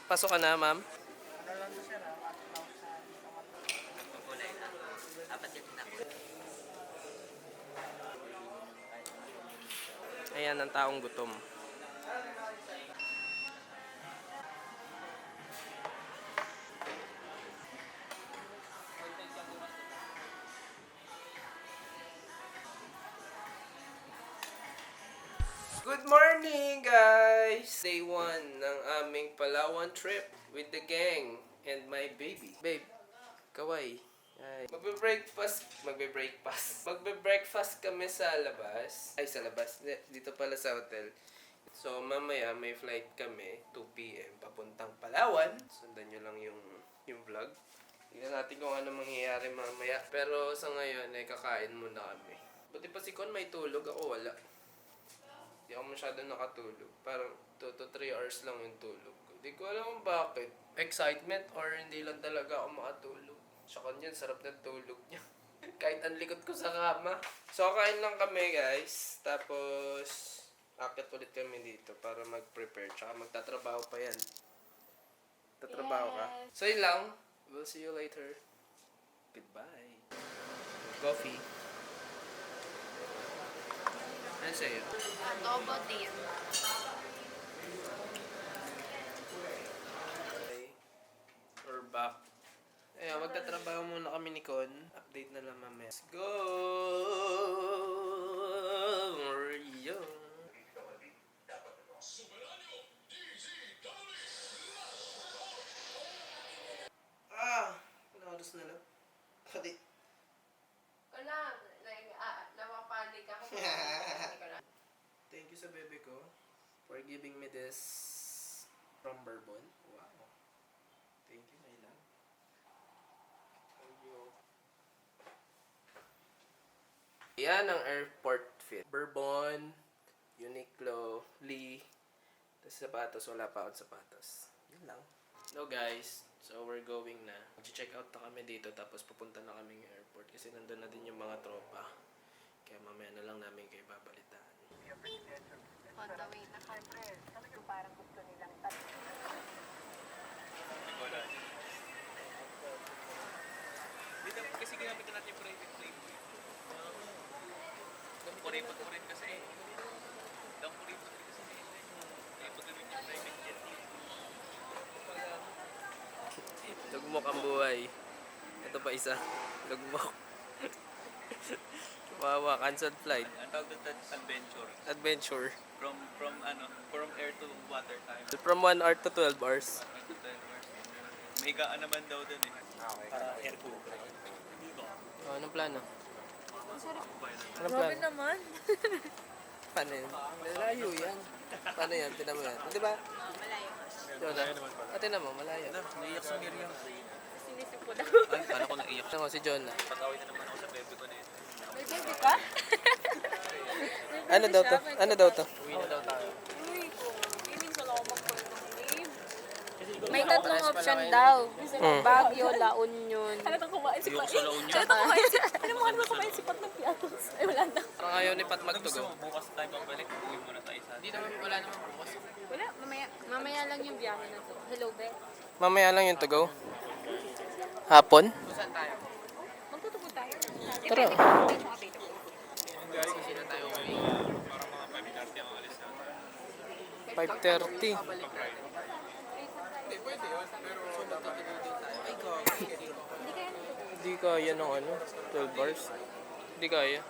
Pasok ka na, ma'am. Ayan ang taong gutom. Good morning, guys! Day 1 ng aming Palawan trip with the gang and my baby. Babe, kaway. Ay. Magbe-breakfast kami sa labas. Ay, sa labas. Dito pala sa hotel. So, mamaya may flight kami, 2 p.m. papuntang Palawan. Sundan nyo lang yung vlog. Tingnan natin kung ano mangyayari mamaya. Pero sa ngayon, kakain muna kami. Buti pa si Con may tulog, ako wala. Hindi ako masyado nakatulog. Parang 2 to 3 hours lang yung tulog ko. Hindi ko alam kung bakit. Excitement or hindi lang talaga ako makatulog. Sa kanya, sarap ng tulog niya. Kahit ang likod ko sa kama. So, kain lang kami, guys. Tapos, akit ulit kami dito para mag-prepare. Tsaka magtatrabaho pa yan. Tatrabaho ka? So, yun lang. We'll see you later. Goodbye. Coffee. Ano sa'yo? Adobo din. Okay. We're back. Ayan, magtatrabaho muna kami ni Con. Update na lang mamaya. Let's go! Mario! Pinaoras na lang. Pati. Wala. Napapanik ako. Thank you sa bebe ko for giving me this from Bourbon. Wow. Thank you, my love. Thank you. Yan ang airport fit. Bourbon, Uniqlo, Lee. Tapos sapatos, wala pa akong sapatos. Yun lang. No guys, so we're going na. Mag-check out na kami dito tapos pupunta na kami ng airport kasi nandun na din yung mga tropa. Kaya mamaya na lang namin kayo babalitaan. On the way na kami. Parang gusto nilang Dito kasi ginamit natin yung private plane. Kuripot mo rin kasi. Kuripot rin kasi nila. Kaya paggamit yung private jet. Lugmok ang buhay. Ito pa isa. Lugmok. Wawa, cancelled flight. Ang tawag doon adventure. Adventure. From air to water time. From 1 hour to 12 hours. May higaan naman daw doon eh. Para air cool. Oh, anong plano? Anong Grabe plano? naman. Paano yun? Malayo yan. Paano yan? Tinan mo yan. Di ba? Malayo. Jonah. Tinan mo, malayo. Naiyak si Miriam. Sinisip ko daw. Ay, paano ko naiyak? Tignan mo, si Jonah. Patawin na naman ako sa bebe ko na yun. May baby ka? Ano daw to? Ano daw to? Uwi na daw tayo. Uy, hindi ko lang mag-call ng leave. May tatlong option daw. Baguio, La Union. Ano itong kumain si Pat? Ayoko sa La Union. Ano itong kumain si Pat? Ano mo ano kumain si Pat ng piatos? Ay, wala na. Parang ayaw ni Pat Gusto magtugo. mo bukas tayo pabalik. Uwi muna tayo sa atin. Wala naman bukas. Wala, mamaya lang yung biyahe na to. Hello, Be. Mamaya lang yung to go. Hapon? Saan tayo? Magtutugo tayo. Tara. Para mga 5:30 ang alis na. 5:30. Hindi kaya ng 12 hours. Hindi kaya.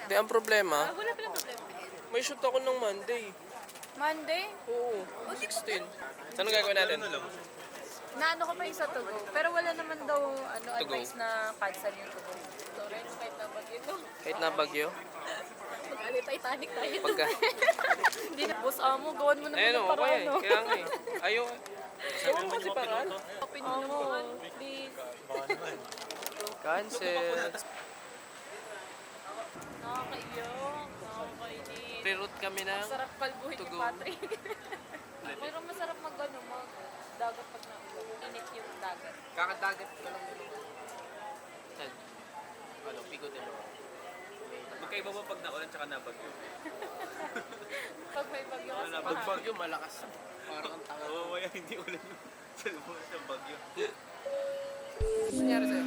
Hindi, ang problema, Wala palang problema. may shoot ako ng Monday. Monday? Oo, 16. Saan gagawin natin? Naano ko pa yung sa Tugo. Pero wala naman daw Tugo. advice na cancel yung Tugo. So, rin, kahit na bagyo to. Kahit na bagyo. Mag-ali Titanic tayo. Pagka... Hindi na, boss amo, gawan mo naman Ayun ng o, paraan, kaya no? kaya nga eh. Ayaw. Ayaw mo kasi paraan. Open mo naman, please. Cancel. Nakakaiyak, nakakainis. Pre-route kami na. Masarap kalbuhin Tugo. yung Patrick. Pero masarap mag-dagat pag init yung dagat. Kakadagat ka lang dito. Saan? Ano, Pico de Oro. Magkaiba ba pag naulan tsaka nabagyo? Pag may bagyo kasi Pag bagyo, malakas. Parang ang tanga. Oo, kaya hindi ulan yung sa lumunan ng bagyo. Ano nangyari sa'yo?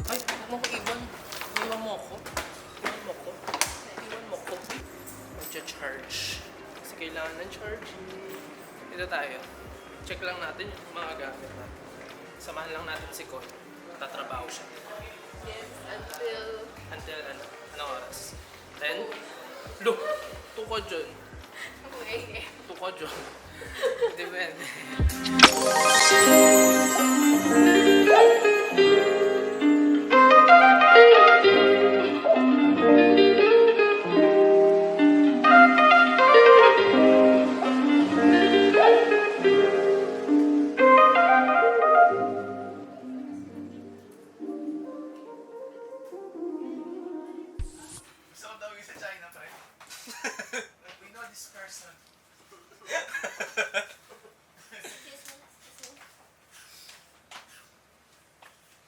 Ay, huwag mo ko iwan. Iwan mo ko. Iwan mo ko. Iwan mo ko. Magcha-charge. Kasi kailangan ng charge. Dito tayo. Check lang natin yung mga gamit natin. Samahan lang natin si Koy. Tatrabaho siya. Yes, until... Until ano? Anong oras? 10? Look! Tuko dyan. Okay. Tuko dyan. Depende. Gusto ko tawagin sa China, pre. We know this person.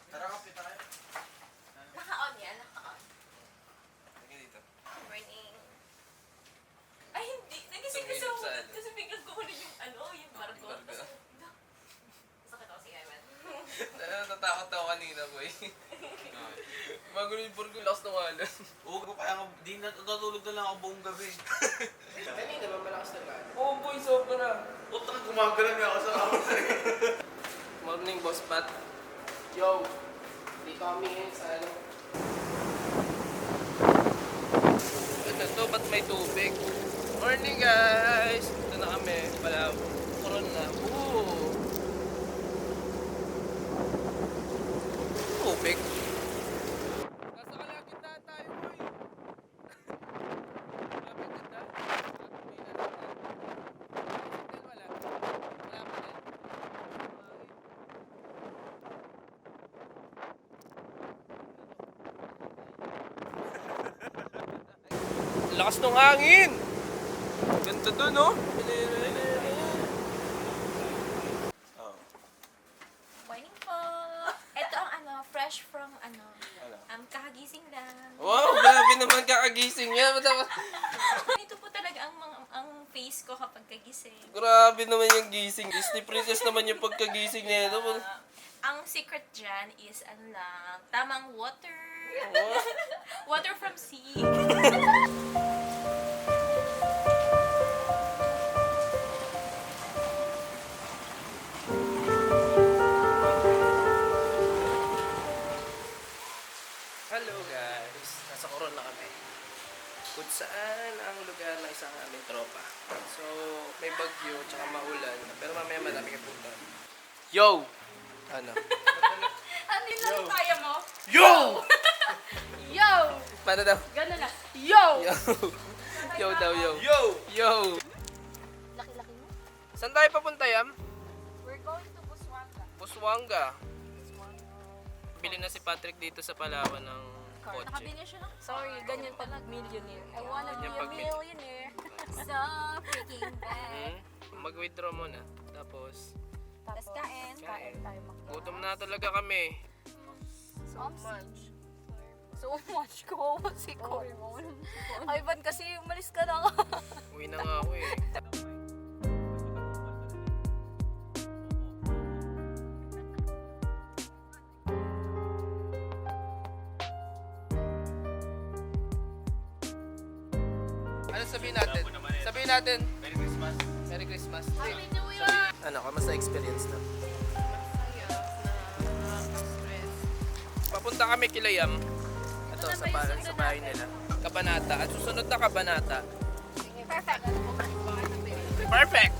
Tara, kape tayo. Naka-on yan, naka-on. Sige dito. Morning. Ay, hindi. Nagising ko Tumilip sa sa ano? kasi biglang kukunin yung ano, yung barko. Barko. Tapos, sakit ako si Evan. Natakot ako kanina, boy. Bago yung burgo, lakas ng alon. Oo, kaya nga, di natutulog na lang ako buong gabi. Kanina ba malakas na alon? Oo, boy, sobra. Puta ka, gumagalaw nga ako sa kamay. Morning, Boss Pat. Yo, dito kami ngayon sa ano. Ano to? Ba't may tubig? Morning, guys! Ito na kami. Pala, kuron na. Ooh! Tubig. Nasa kalagitnaan tayo, boy. Lapit na tayo. Wala. Wala pa din. Lakas ng hangin! Ganda dun, no? Morning po! Ito ang ano, fresh from ano, kakagising lang. Wow, grabe naman kakagising niya. Ito po talaga ang face ko kapag kagising. Grabe naman yung gising. Disney princess naman yung pagkagising niya. Ang secret dyan is ano lang, tamang water. Wow. Water from sea. Hello guys, nasa Coron na kami. Kung saan ang lugar na isang aming tropa. So, may bagyo, tsaka maulan. Pero mamaya madami ka punta. Yo! Ano? Ano yun lang kaya mo? Yo! Yo! Paano daw? Gano'n na. Yo! Yo! Yo daw, yo. Yo! Yo! Laki-laki mo. Saan tayo papunta, Yam? We're going to Busuanga. Buswanga. Bili na si Patrick dito sa Palawan ng kotse. Nakabili siya ng sorry, ganyan pag millionaire. I wanna be Ganyan a pag millionaire. So freaking bad. Mag-withdraw muna. Tapos, Tapos kain. Kain. tayo gutom na talaga kami. So much. So much ko si Cor. Ay, Ivan kasi umalis ka na. Uwi na nga ako eh. sabihin natin. Sabihin natin. Merry Christmas. Merry Christmas. Happy New Year! Ano, kamusta experience na? Papunta kami kila Yam. Ito, sa bahay nila. Kabanata. At susunod na Kabanata. Perfect. Perfect!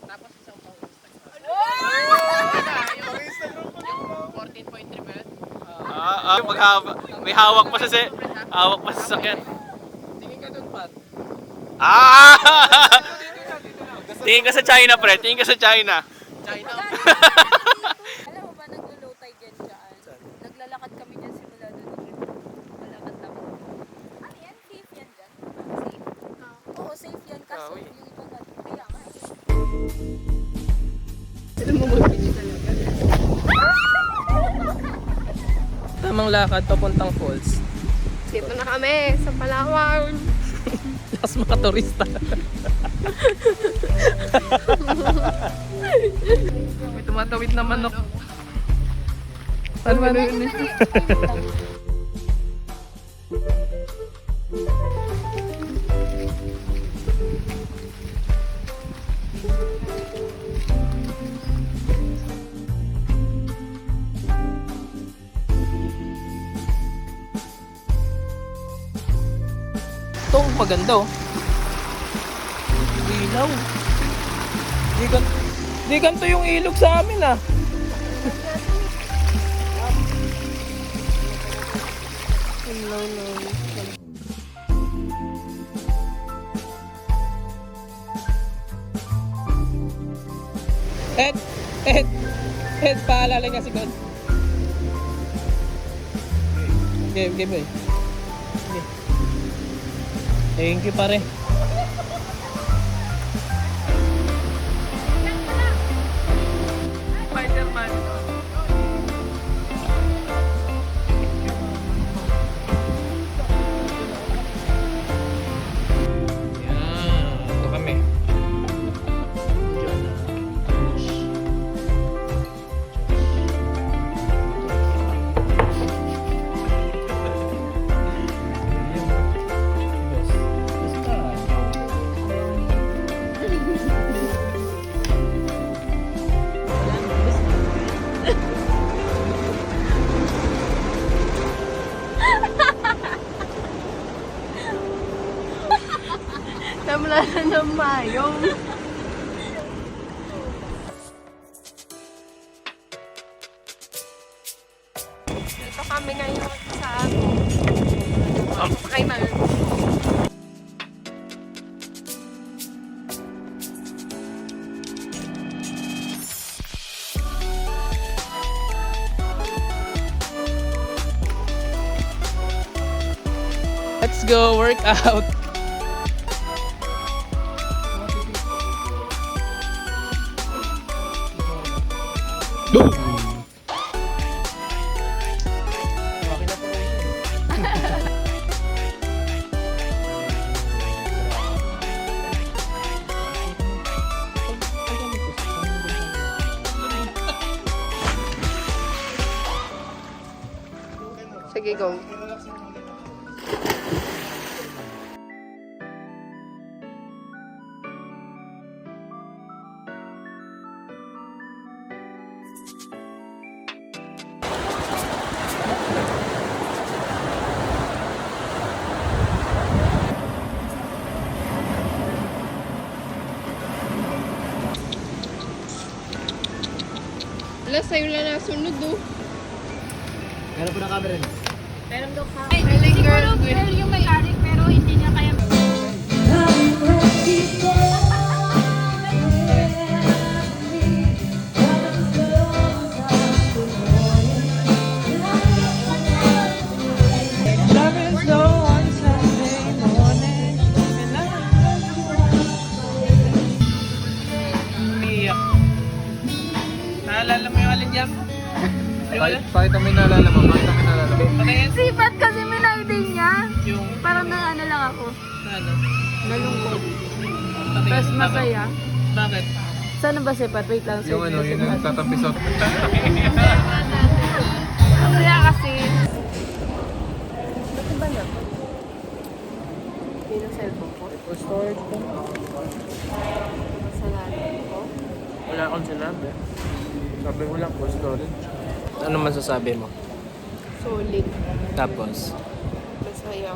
Tapos isang pang Instagram. 14.3 ba? May hawak pa sa hawak pa sa sakyan. Tingin ka dun, Pat. Ah! Tingin ka sa China, pre. Tingin ka sa China. China. Alam mo ba, naglo-low tide yan dyan? Naglalakad kami dyan simula doon. Naglalakad lang. Ano yan? Safe yan dyan? Safe? Oo, safe yan. Kaso Uy. yung ibang kaya nga eh. Tamang lakad papuntang falls. Dito na kami sa Palawan. Lakas mga turista. May tumatawid na manok. Ano yun? Ito, maganda oh. Ilaw. Di ganito yung ilog sa amin ah. Ed, paalala niya si God. Game, boy. Thank you, pare. Spider-Man. Yan, ito kami. Namla na ng mayong. Dito kami ngayon sa Kaimal. Let's go work out. Sige, go. sa'yo lang nasunod, oh. Meron po na camera rin. Meron daw ka. Galing, girl. Girl yung may-ari pero hindi niya kaya. Umiiyak. Naalala mo yung alin dyan? Pakita mo yung naalala mo. Pakita mo yung naalala mo. Patayin Sipat kasi minayday niya. yung Parang na ano lang ako. ano. Nalungkot. Patayin. Tapos masaya. Bakit? Sana ba sipat? Wait lang. Yung ano, yung nagtatampisot. Masaya kasi. Bakit ba na? Yung cellphone ko. Storage ko. Masalanan ko. Wala akong sinabi. Sabi mo lang po, storage. Ano masasabi mo? Solid. Tapos, Masaya.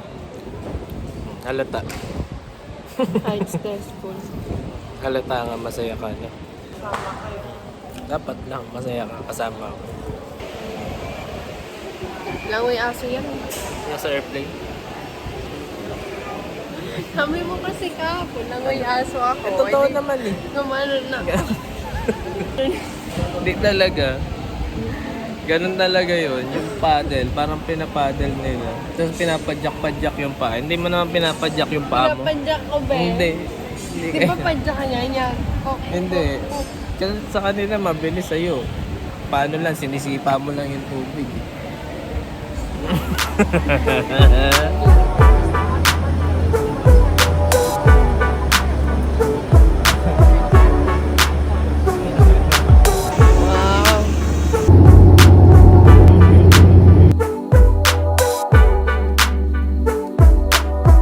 halata. Kahit stressful. Halata nga masaya ka na. Sama kayo. Dapat lang masaya ka kasama ako. Langoy aso yan. Nasa airplane. Kami mo kasi kahapon. Langoy aso ako. Totoo naman eh. Gumano na. Hindi talaga. Ganun talaga yun. Yung paddle, parang pinapaddle nila. Tapos pinapadyak-padyak yung paa. Hindi mo naman pinapadyak yung paa mo. Pinapadyak ko, be. Hindi. Di ba padyak ka niya niya? Hindi. Kasi sa kanila mabilis sa'yo. Paano lang, sinisipa mo lang yung tubig.